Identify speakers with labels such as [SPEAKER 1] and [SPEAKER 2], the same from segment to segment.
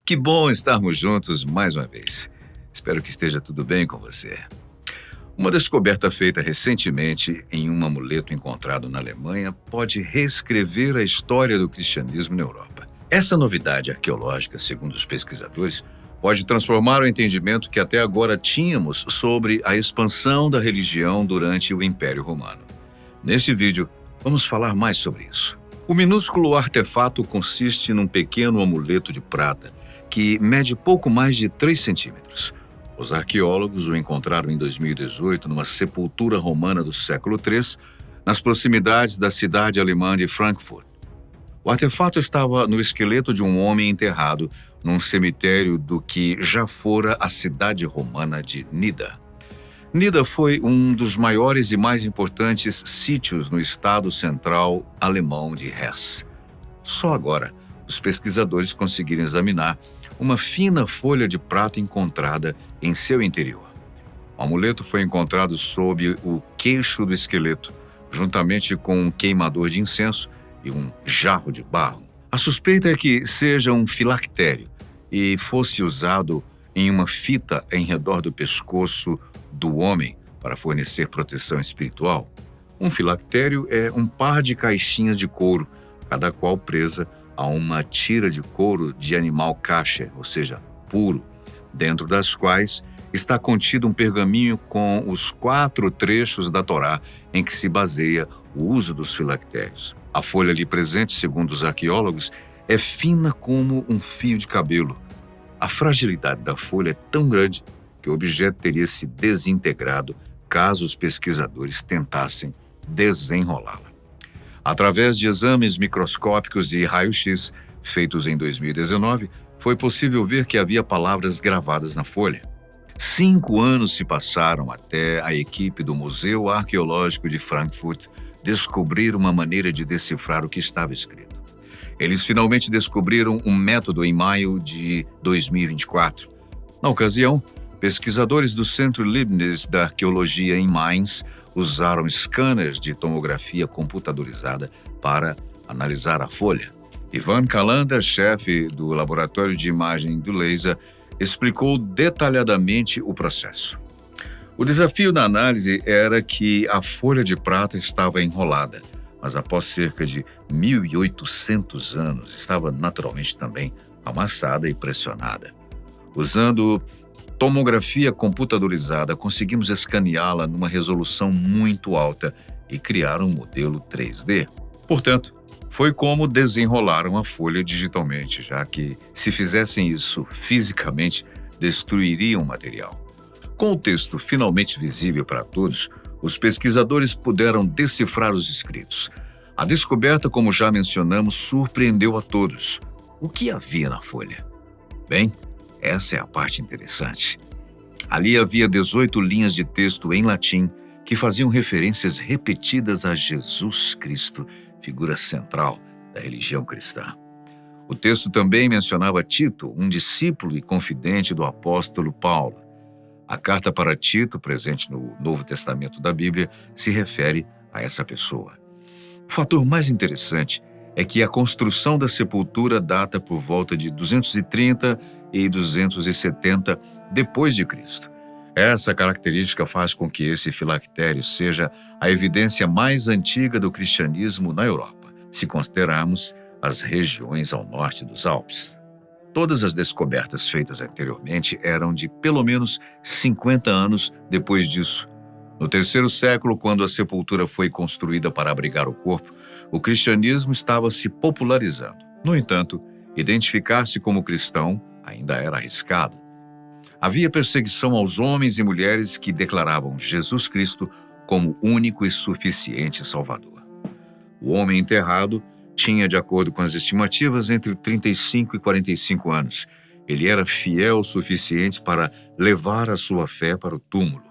[SPEAKER 1] Que bom estarmos juntos mais uma vez. Espero que esteja tudo bem com você. Uma descoberta feita recentemente em um amuleto encontrado na Alemanha pode reescrever a história do cristianismo na Europa. Essa novidade arqueológica, segundo os pesquisadores, pode transformar o entendimento que até agora tínhamos sobre a expansão da religião durante o Império Romano. Neste vídeo, vamos falar mais sobre isso. O minúsculo artefato consiste num pequeno amuleto de prata que mede pouco mais de 3 centímetros. Os arqueólogos o encontraram em 2018 numa sepultura romana do século III, nas proximidades da cidade alemã de Frankfurt. O artefato estava no esqueleto de um homem enterrado num cemitério do que já fora a cidade romana de Nida. Nida foi um dos maiores e mais importantes sítios no estado central alemão de Hesse. Só agora, os pesquisadores conseguiram examinar uma fina folha de prata encontrada em seu interior. O amuleto foi encontrado sob o queixo do esqueleto, juntamente com um queimador de incenso e um jarro de barro. A suspeita é que seja um filactério e fosse usado em uma fita em redor do pescoço do homem para fornecer proteção espiritual. Um filactério é um par de caixinhas de couro, cada qual presa a uma tira de couro de animal kasher, ou seja, puro, dentro das quais está contido um pergaminho com os 4 trechos da Torá em que se baseia o uso dos filactérios. A folha ali presente, segundo os arqueólogos, é fina como um fio de cabelo. A fragilidade da folha é tão grande que o objeto teria se desintegrado caso os pesquisadores tentassem desenrolá-la. Através de exames microscópicos de raio-x feitos em 2019, foi possível ver que havia palavras gravadas na folha. 5 anos se passaram até a equipe do Museu Arqueológico de Frankfurt descobrir uma maneira de decifrar o que estava escrito. Eles finalmente descobriram um método em maio de 2024. Na ocasião, pesquisadores do Centro Leibniz da Arqueologia em Mainz usaram scanners de tomografia computadorizada para analisar a folha. Ivan Kalander, chefe do laboratório de imagem do laser, explicou detalhadamente o processo. O desafio da análise era que a folha de prata estava enrolada, mas após cerca de 1.800 anos estava naturalmente também amassada e pressionada. Usando tomografia computadorizada, conseguimos escaneá-la numa resolução muito alta e criar um modelo 3D. Portanto, foi como desenrolaram a folha digitalmente, já que, se fizessem isso fisicamente, destruiriam o material. Com o texto finalmente visível para todos, os pesquisadores puderam decifrar os escritos. A descoberta, como já mencionamos, surpreendeu a todos. O que havia na folha? Bem, essa é a parte interessante. Ali havia 18 linhas de texto em latim que faziam referências repetidas a Jesus Cristo, figura central da religião cristã. O texto também mencionava Tito, um discípulo e confidente do apóstolo Paulo. A carta para Tito, presente no Novo Testamento da Bíblia, se refere a essa pessoa. O fator mais interessante é que a construção da sepultura data por volta de 230 e 270 depois de Cristo. Essa característica faz com que esse filactério seja a evidência mais antiga do cristianismo na Europa, se considerarmos as regiões ao norte dos Alpes. Todas as descobertas feitas anteriormente eram de pelo menos 50 anos depois disso. No 3º século, quando a sepultura foi construída para abrigar o corpo, o cristianismo estava se popularizando. No entanto, identificar-se como cristão ainda era arriscado. Havia perseguição aos homens e mulheres que declaravam Jesus Cristo como único e suficiente Salvador. O homem enterrado tinha, de acordo com as estimativas, entre 35 e 45 anos. Ele era fiel o suficiente para levar a sua fé para o túmulo.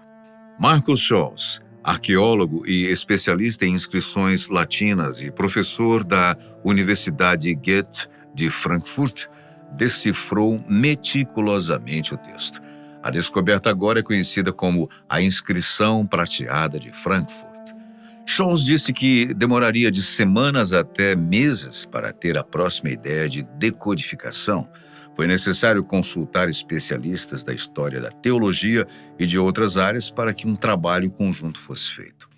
[SPEAKER 1] Marcus Scholz, arqueólogo e especialista em inscrições latinas e professor da Universidade Goethe de Frankfurt, decifrou meticulosamente o texto. A descoberta agora é conhecida como a inscrição prateada de Frankfurt. Scholz disse que demoraria de semanas até meses para ter a próxima ideia de decodificação, Foi necessário consultar especialistas da história da teologia e de outras áreas para que um trabalho conjunto fosse feito.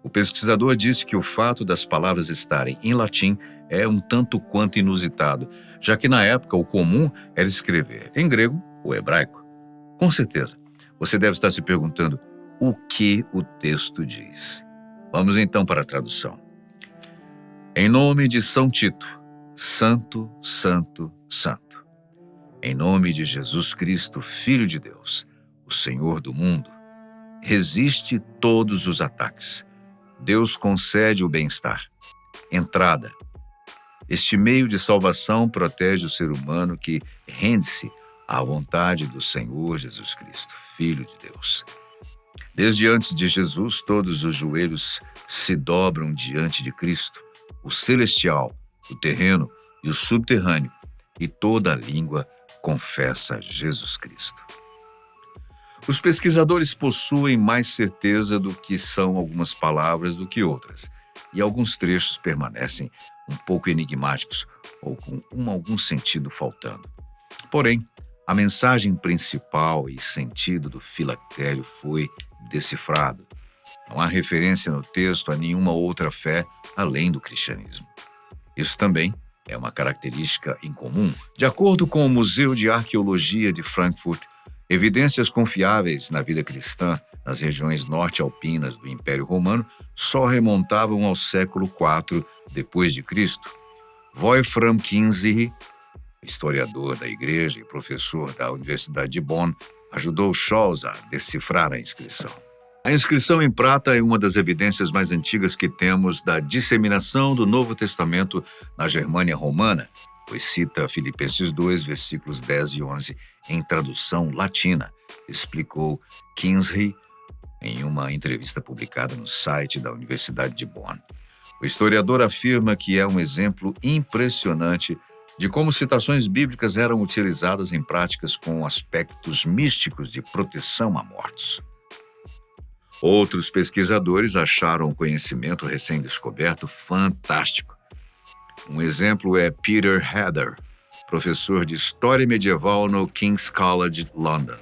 [SPEAKER 1] O pesquisador disse que o fato das palavras estarem em latim é um tanto quanto inusitado, já que na época o comum era escrever em grego ou hebraico. Com certeza, você deve estar se perguntando o que o texto diz. Vamos então para a tradução. Em nome de São Tito, Santo, Santo, Santo. Em nome de Jesus Cristo, Filho de Deus, o Senhor do mundo, resiste todos os ataques. Deus concede o bem-estar. Entrada. Este meio de salvação protege o ser humano que rende-se à vontade do Senhor Jesus Cristo, Filho de Deus. Desde antes de Jesus, todos os joelhos se dobram diante de Cristo, o celestial, o terreno e o subterrâneo, e toda a língua confessa Jesus Cristo. Os pesquisadores possuem mais certeza do que são algumas palavras do que outras, e alguns trechos permanecem um pouco enigmáticos ou com algum sentido faltando. Porém, a mensagem principal e sentido do filactério foi decifrado. Não há referência no texto a nenhuma outra fé além do cristianismo. Isso também é uma característica incomum. De acordo com o Museu de Arqueologia de Frankfurt, evidências confiáveis na vida cristã nas regiões norte-alpinas do Império Romano só remontavam ao século IV d.C. Wolfram Kinsey, historiador da Igreja e professor da Universidade de Bonn, ajudou Scholz a decifrar a inscrição. A inscrição em prata é uma das evidências mais antigas que temos da disseminação do Novo Testamento na Germânia Romana, pois cita Filipenses 2, versículos 10 e 11, em tradução latina, explicou Kinsey em uma entrevista publicada no site da Universidade de Bonn. O historiador afirma que é um exemplo impressionante de como citações bíblicas eram utilizadas em práticas com aspectos místicos de proteção a mortos. Outros pesquisadores acharam o conhecimento recém-descoberto fantástico. Um exemplo é Peter Heather, professor de História Medieval no King's College, London.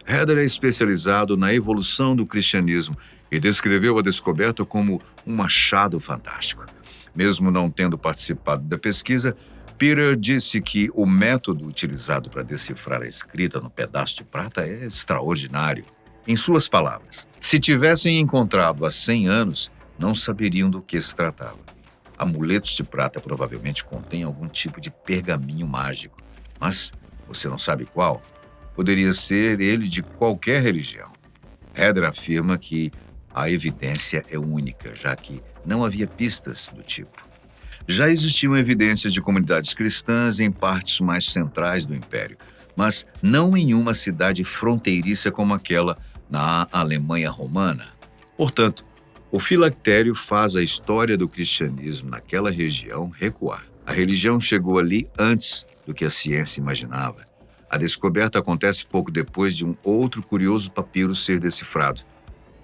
[SPEAKER 1] Heather é especializado na evolução do cristianismo e descreveu a descoberta como um achado fantástico. Mesmo não tendo participado da pesquisa, Peter disse que o método utilizado para decifrar a escrita no pedaço de prata é extraordinário. Em suas palavras, se tivessem encontrado há 100 anos, não saberiam do que se tratava. Amuletos de prata provavelmente contêm algum tipo de pergaminho mágico, mas você não sabe qual. Poderia ser ele de qualquer religião. Heather afirma que a evidência é única, já que não havia pistas do tipo. Já existiam evidências de comunidades cristãs em partes mais centrais do Império, mas não em uma cidade fronteiriça como aquela na Alemanha Romana. Portanto, o filactério faz a história do cristianismo naquela região recuar. A religião chegou ali antes do que a ciência imaginava. A descoberta acontece pouco depois de um outro curioso papiro ser decifrado.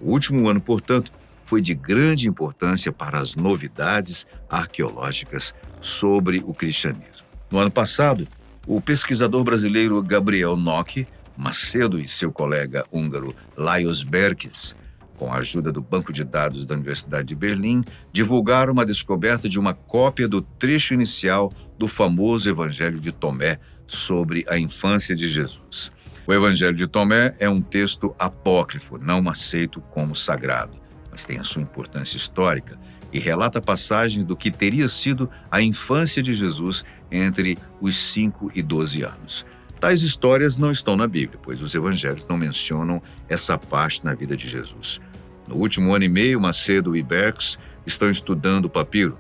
[SPEAKER 1] O último ano, portanto, foi de grande importância para as novidades arqueológicas sobre o cristianismo. No ano passado, o pesquisador brasileiro Gabriel Nock Macedo e seu colega húngaro Lajos Berkes, com a ajuda do Banco de Dados da Universidade de Berlim, divulgaram uma descoberta de uma cópia do trecho inicial do famoso Evangelho de Tomé sobre a infância de Jesus. O Evangelho de Tomé é um texto apócrifo, não aceito como sagrado, mas tem a sua importância histórica e relata passagens do que teria sido a infância de Jesus entre os 5 e 12 anos. Tais histórias não estão na Bíblia, pois os evangelhos não mencionam essa parte na vida de Jesus. No último ano e meio, Macedo e Berks estão estudando o papiro.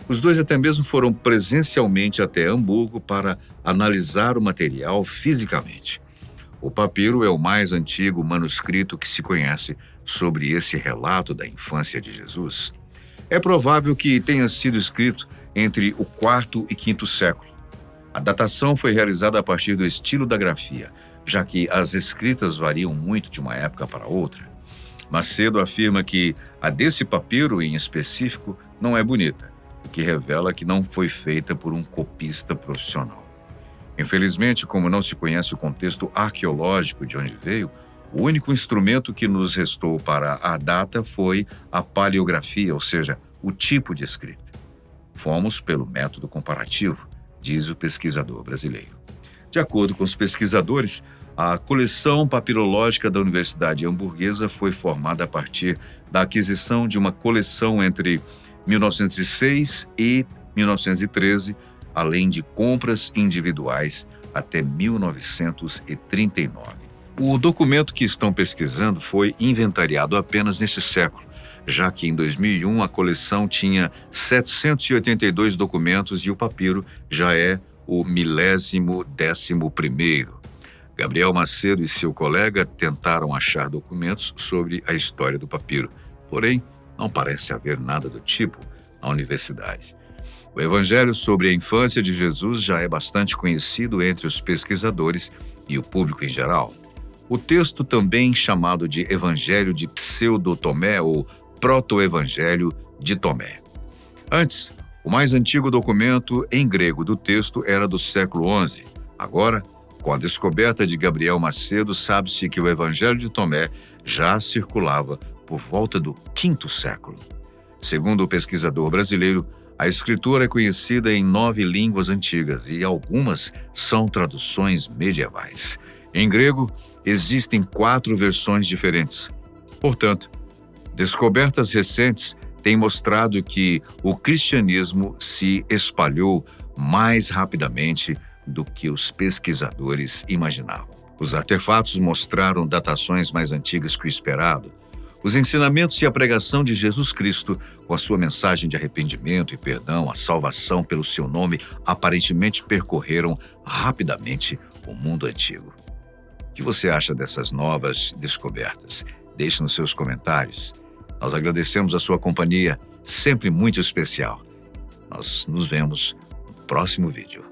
[SPEAKER 1] Os dois até mesmo foram presencialmente até Hamburgo para analisar o material fisicamente. O papiro é o mais antigo manuscrito que se conhece sobre esse relato da infância de Jesus. É provável que tenha sido escrito entre o IV e V século. A datação foi realizada a partir do estilo da grafia, já que as escritas variam muito de uma época para outra. Macedo afirma que a desse papiro em específico não é bonita, o que revela que não foi feita por um copista profissional. Infelizmente, como não se conhece o contexto arqueológico de onde veio, o único instrumento que nos restou para a data foi a paleografia, ou seja, o tipo de escrita. Fomos pelo método comparativo, diz o pesquisador brasileiro. De acordo com os pesquisadores, a coleção papirológica da Universidade Hamburguesa foi formada a partir da aquisição de uma coleção entre 1906 e 1913, além de compras individuais até 1939. O documento que estão pesquisando foi inventariado apenas nesse século, já que em 2001 a coleção tinha 782 documentos e o papiro já é o 1011º. Gabriel Macedo e seu colega tentaram achar documentos sobre a história do papiro, porém não parece haver nada do tipo na universidade. O evangelho sobre a infância de Jesus já é bastante conhecido entre os pesquisadores e o público em geral. O texto, também chamado de Evangelho de Pseudo-Tomé ou Proto-Evangelho de Tomé. Antes, o mais antigo documento em grego do texto era do século XI. Agora, com a descoberta de Gabriel Macedo, sabe-se que o Evangelho de Tomé já circulava por volta do V século. Segundo o pesquisador brasileiro, a escritura é conhecida em 9 línguas antigas e algumas são traduções medievais. Em grego, existem 4 versões diferentes. Portanto, descobertas recentes têm mostrado que o cristianismo se espalhou mais rapidamente do que os pesquisadores imaginavam. Os artefatos mostraram datações mais antigas que o esperado. Os ensinamentos e a pregação de Jesus Cristo, com a sua mensagem de arrependimento e perdão, a salvação pelo seu nome, aparentemente percorreram rapidamente o mundo antigo. O que você acha dessas novas descobertas? Deixe nos seus comentários. Nós agradecemos a sua companhia, sempre muito especial. Nós nos vemos no próximo vídeo.